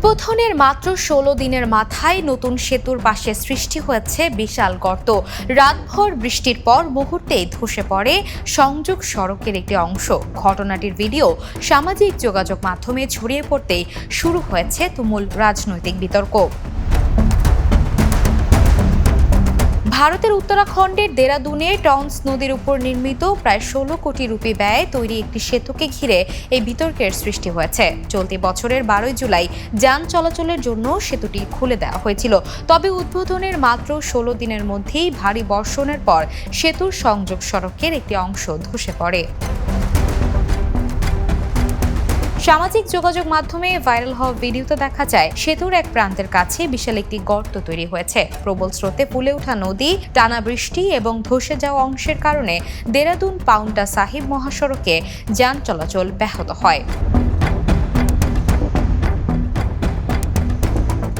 উদ্বোধনের মাত্র ১৬ দিনের মাথায় নতুন সেতুর পাশে সৃষ্টি হয়েছে বিশাল গর্ত। রাতভর বৃষ্টির পর মুহূর্তেই ধসে পড়ে সংযোগ সড়কের একটি অংশ। ঘটনাটির ভিডিও সামাজিক যোগাযোগ মাধ্যমে ছড়িয়ে পড়তেই শুরু হয়েছে তুমুল রাজনৈতিক বিতর্ক। ভারতের উত্তরাখণ্ডের দেরাদুনে টন্স নদীর উপর নির্মিত প্রায় ১৬ কোটি রুপি ব্যয়ে তৈরি একটি সেতুকে ঘিরে এই বিতর্কের সৃষ্টি হয়েছে। চলতি বছরের ১২ জুলাই যান চলাচলের জন্য সেতুটি খুলে দেওয়া হয়েছিল। তবে উদ্বোধনের মাত্র ১৬ দিনের মধ্যেই ভারী বর্ষণের পর সেতুর সংযোগ সড়কের একটি অংশ ধসে পড়ে। সামাজিক যোগাযোগ মাধ্যমে ভাইরাল হওয়া ভিডিওতে দেখা যায় সেতুর এক প্রান্তের কাছে বিশাল একটি গর্ত তৈরি হয়েছে। প্রবল স্রোতে ফুলে ওঠা নদী, টানা বৃষ্টি এবং ধসে যাওয়া অংশের কারণে দেরাদুন পাউন্টা সাহিব মহাসড়কে যান চলাচল ব্যাহত হয়।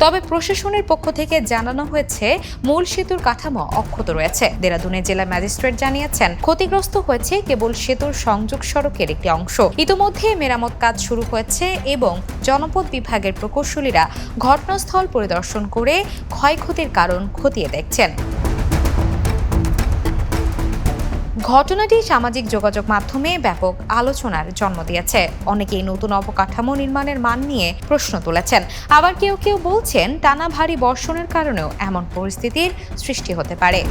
তবে প্রশাসনের পক্ষ থেকে জানানো হয়েছে মূল সেতুর কাঠামো অক্ষত রয়েছে। দেরাদুনের জেলা ম্যাজিস্ট্রেট জানিয়েছেন ক্ষতিগ্রস্ত হয়েছে কেবল সেতুর সংযোগ সড়কের একটি অংশ। ইতোমধ্যে মেরামত কাজ শুরু হয়েছে এবং জনপদ বিভাগের প্রকৌশলীরা ঘটনাস্থল পরিদর্শন করে ক্ষয়ক্ষতির কারণ খতিয়ে দেখছেন। ঘটনাটি সামাজিক যোগাযোগ মাধ্যমে ব্যাপক আলোচনার জন্ম দিয়েছে। অনেকেই নতুন অবকাঠামো নির্মাণের মান নিয়ে প্রশ্ন তুলেছেন। আবার কেউ কেউ বলছেন টানা ভারী বর্ষণের কারণেও এমন পরিস্থিতির সৃষ্টি হতে পারে।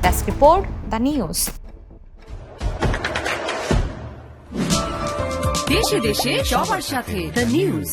Desk report, the news. দেশে দেশে সবার সাথে দ্য নিউজ।